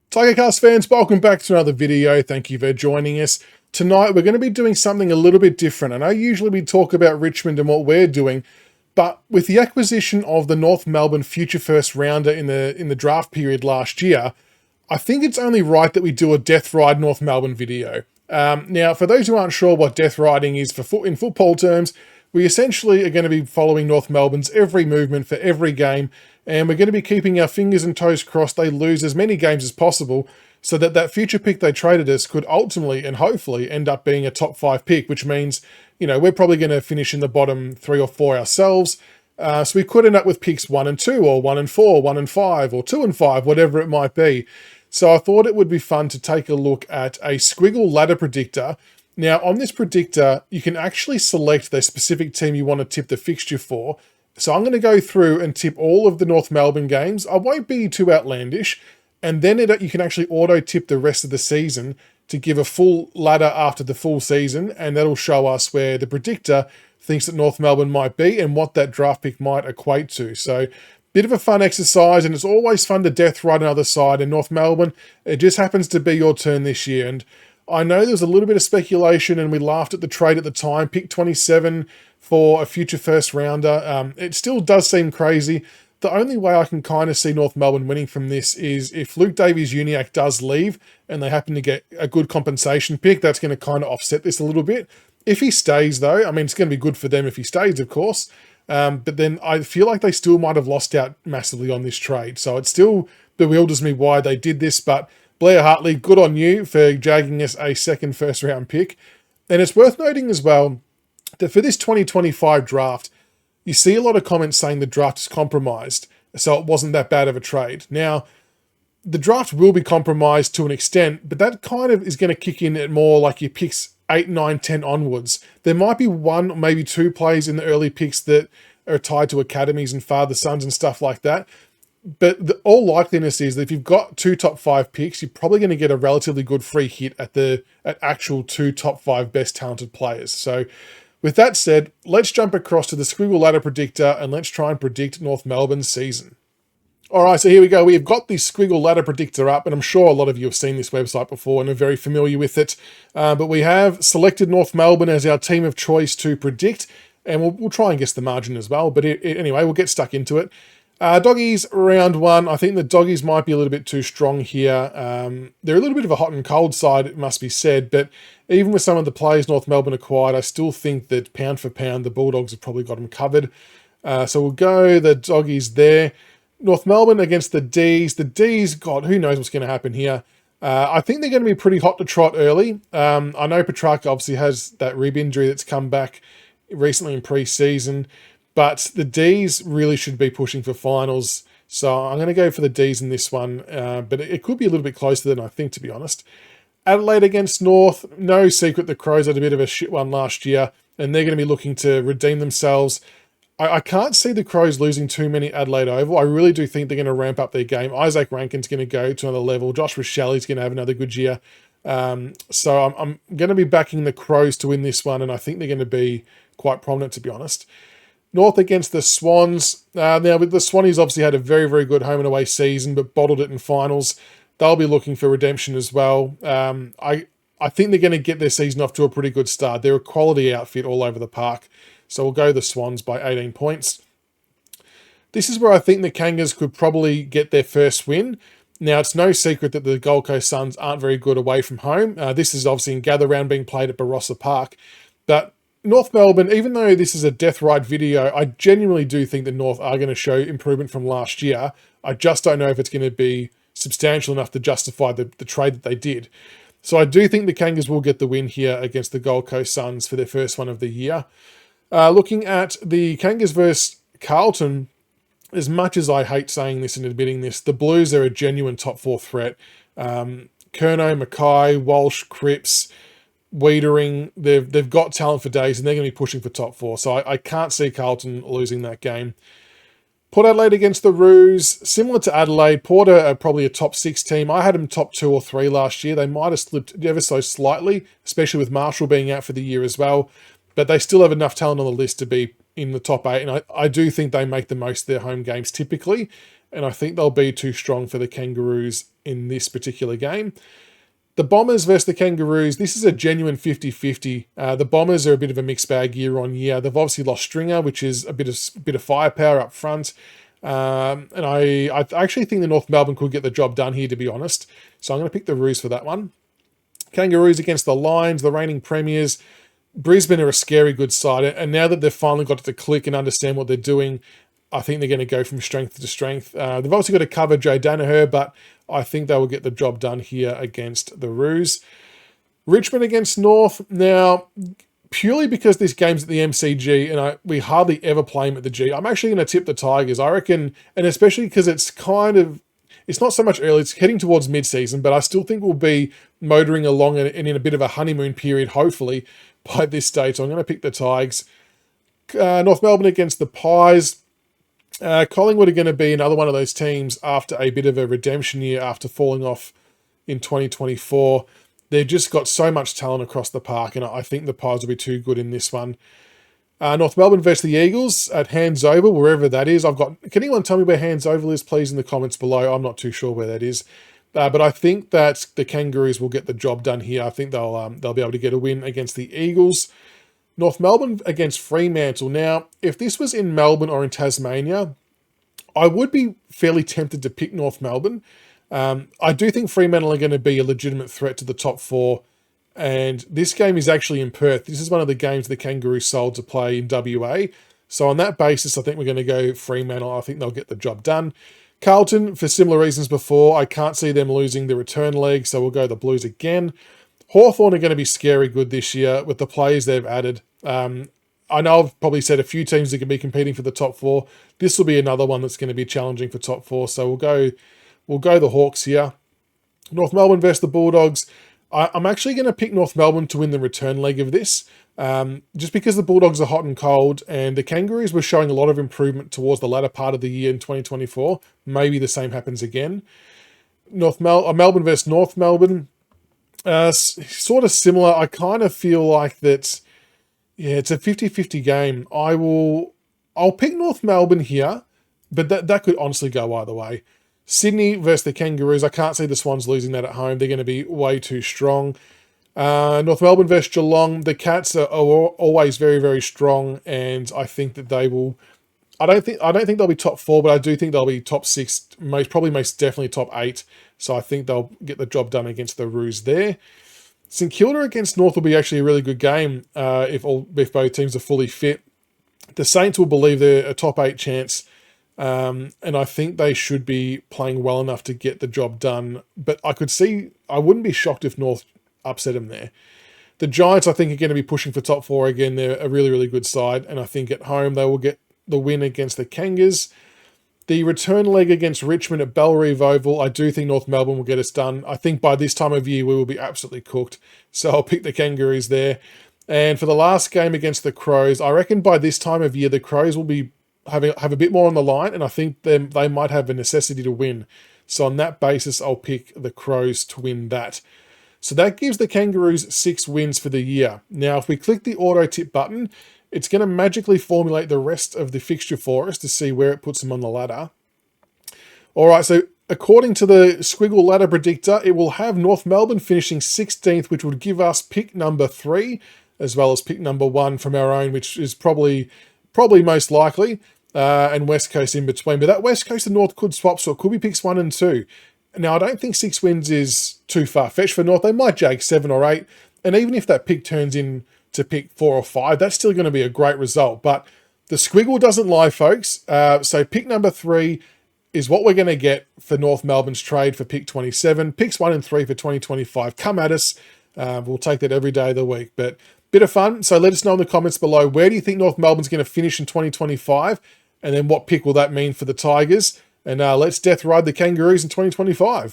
Tigercast fans, welcome back to another video. Thank you for joining us. Tonight we're going to be doing something a little bit different. I know usually we talk about Richmond and what we're doing, but with the acquisition of the North Melbourne future first rounder in the draft period last year, I think it's only right that we do a Death Ride North Melbourne video. Now, for those who aren't sure what death riding is in football terms, we essentially are going to be following North Melbourne's every movement for every game, and we're going to be keeping our fingers and toes crossed they lose as many games as possible so that that future pick they traded us could ultimately and hopefully end up being a top 5 pick, which means, you know, we're probably going to finish in the bottom 3 or 4 ourselves. So we could end up with picks 1 and 2 or 1 and 4, 1 and 5 or 2 and 5, whatever it might be. So I thought it would be fun to take a look at a Squiggle ladder predictor. Now on this predictor, you can actually select the specific team you want to tip the fixture for. So I'm going to go through and tip all of the North Melbourne games. I won't be too outlandish. And then you can actually auto-tip the rest of the season to give a full ladder after the full season. And that'll show us where the predictor thinks that North Melbourne might be and what that draft pick might equate to. So bit of a fun exercise, and it's always fun to death ride another side in North Melbourne. It just happens to be your turn this year. And I know there was a little bit of speculation and we laughed at the trade at the time, pick 27 for a future first rounder. It still does seem crazy. The only way I can kind of see North Melbourne winning from this is if Luke Davies-Uniacke does leave and they happen to get a good compensation pick, that's going to kind of offset this a little bit. If he stays though, I mean, it's going to be good for them if he stays, of course. But then I feel like they still might have lost out massively on this trade. So it still bewilders me why they did this, but Blair Hartley, good on you for jagging us a second first round pick. And it's worth noting as well that for this 2025 draft, you see a lot of comments saying the draft is compromised, so it wasn't that bad of a trade. Now, the draft will be compromised to an extent, but that kind of is going to kick in at more like your picks 8, 9, 10 onwards. There might be 1 or maybe 2 plays in the early picks that are tied to academies and father-sons and stuff like that. But all likeliness is that if you've got 2 top 5 picks, you're probably going to get a relatively good free hit at actual 2 top 5 best talented players. So with that said, let's jump across to the Squiggle ladder predictor and let's try and predict North Melbourne's season. All right, so here we go. We've got the Squiggle ladder predictor up, and I'm sure a lot of you have seen this website before and are very familiar with it. But we have selected North Melbourne as our team of choice to predict, and we'll try and guess the margin as well. But anyway, we'll get stuck into it. Doggies, round 1. I think the Doggies might be a little bit too strong here. They're a little bit of a hot and cold side, it must be said. But even with some of the players North Melbourne acquired, I still think that pound for pound, the Bulldogs have probably got them covered. So we'll go the Doggies there. North Melbourne against the D's. The D's, God, who knows what's going to happen here. I think they're going to be pretty hot to trot early. I know Petrarca obviously has that rib injury that's come back recently in pre-season. But the D's really should be pushing for finals. So I'm going to go for the D's in this one. But it could be a little bit closer than I think, to be honest. Adelaide against North. No secret the Crows had a bit of a shit one last year. And they're going to be looking to redeem themselves. I can't see the Crows losing too many Adelaide Oval. I really do think they're going to ramp up their game. Isaac Rankin's going to go to another level. Josh Rochelli's going to have another good year. So I'm going to be backing the Crows to win this one. And I think they're going to be quite prominent, to be honest. North against the Swans. Now, with the Swannies obviously had a very, very good home and away season, but bottled it in finals. They'll be looking for redemption as well. I think they're going to get their season off to a pretty good start. They're a quality outfit all over the park. So we'll go the Swans by 18 points. This is where I think the Kangas could probably get their first win. Now, it's no secret that the Gold Coast Suns aren't very good away from home. This is obviously in Gather Round being played at Barossa Park. But North Melbourne, even though this is a death ride video, I genuinely do think the North are going to show improvement from last year. I just don't know if it's going to be substantial enough to justify the trade that they did. So I do think the Kangas will get the win here against the Gold Coast Suns for their first one of the year. Looking at the Kangas versus Carlton, as much as I hate saying this and admitting this, the Blues are a genuine top 4 threat. Curnow, Mackay, Walsh, Cripps, Wiedering, they've got talent for days and they're going to be pushing for top 4. So I can't see Carlton losing that game. Port Adelaide against the Roos, similar to Adelaide. Port are probably a top 6 team. I had them top 2 or 3 last year. They might have slipped ever so slightly, especially with Marshall being out for the year as well. But they still have enough talent on the list to be in the top 8. And I do think they make the most of their home games typically. and I think they'll be too strong for the Kangaroos in this particular game. The Bombers versus the Kangaroos, this is a genuine 50-50. The Bombers are a bit of a mixed bag year on year. They've obviously lost Stringer, which is a bit of firepower up front. And I actually think the North Melbourne could get the job done here, to be honest. So I'm going to pick the Roos for that one. Kangaroos against the Lions, the reigning premiers. Brisbane are a scary good side. And now that they've finally got to click and understand what they're doing, I think they're going to go from strength to strength. They've obviously got to cover Joe Danaher, but I think they will get the job done here against the Roos. Richmond against North. Now, purely because this game's at the MCG and we hardly ever play them at the G, I'm actually going to tip the Tigers. I reckon, and especially because it's not so much early, it's heading towards mid-season, but I still think we'll be motoring along and in a bit of a honeymoon period, hopefully, by this stage. So I'm going to pick the Tigers. North Melbourne against the Pies. Collingwood are going to be another one of those teams after a bit of a redemption year after falling off in 2024. They've just got so much talent across the park, and I think the Pies will be too good in this one. North Melbourne versus the Eagles at Hands Oval, wherever that is. Can anyone tell me where Hands Oval is, please, in the comments below? I'm not too sure where that is. But I think that the Kangaroos will get the job done here. I think they'll be able to get a win against the Eagles. North Melbourne against Fremantle. Now, if this was in Melbourne or in Tasmania, I would be fairly tempted to pick North Melbourne. I do think Fremantle are going to be a legitimate threat to the top four. And this game is actually in Perth. This is one of the games the Kangaroos sold to play in WA. So on that basis, I think we're going to go Fremantle. I think they'll get the job done. Carlton, for similar reasons before, I can't see them losing the return leg, so we'll go the Blues again. Hawthorn are going to be scary good this year with the players they've added. I know I've probably said a few teams that can be competing for the top four. This will be another one that's going to be challenging for top four. So we'll go the Hawks here. North Melbourne versus the Bulldogs. I'm actually going to pick North Melbourne to win the return leg of this. Just because the Bulldogs are hot and cold, and the Kangaroos were showing a lot of improvement towards the latter part of the year in 2024. Maybe the same happens again. Melbourne versus North Melbourne. Sort of similar. I kind of feel like that, yeah, it's a 50-50 game. I'll pick North Melbourne here, but that could honestly go either way. Sydney versus the Kangaroos. I can't see the Swans losing that at home. They're going to be way too strong. North Melbourne versus Geelong. The Cats are always very, very strong, and I think that they will. I don't think they'll be top four, but I do think they'll be top six, probably most definitely top eight. So I think they'll get the job done against the Roos there. St Kilda against North will be actually a really good game if both teams are fully fit. The Saints will believe they're a top 8 chance, and I think they should be playing well enough to get the job done. But I wouldn't be shocked if North upset them there. The Giants, I think, are going to be pushing for top 4 again. They're a really, really good side, and I think at home they will get the win against the Kangas. The return leg against Richmond at Bellerive Oval, I do think North Melbourne will get us done. I think by this time of year we will be absolutely cooked, so I'll pick the Kangaroos there. And for the last game against the Crows, I reckon by this time of year the Crows will be have a bit more on the line, and I think they might have a necessity to win. So on that basis, I'll pick the Crows to win that. So that gives the Kangaroos 6 wins for the year. Now, if we click the auto tip button, it's going to magically formulate the rest of the fixture for us to see where it puts them on the ladder. All right, so according to the Squiggle ladder predictor, it will have North Melbourne finishing 16th, which would give us pick number 3, as well as pick number 1 from our own, which is probably most likely, and West Coast in between. But that West Coast and North could swap, so it could be picks 1 and 2. Now, I don't think 6 wins is too far-fetched for North. They might jag 7 or 8, and even if that pick turns in to pick 4 or 5, that's still going to be a great result. But the Squiggle doesn't lie, folks. So pick number 3 is what we're going to get for North Melbourne's trade for pick 27. Picks 1 and 3 for 2025. Come at us. We'll take that every day of the week. But bit of fun. So let us know in the comments below, where do you think North Melbourne's going to finish in 2025? And then what pick will that mean for the Tigers? And let's death ride the Kangaroos in 2025.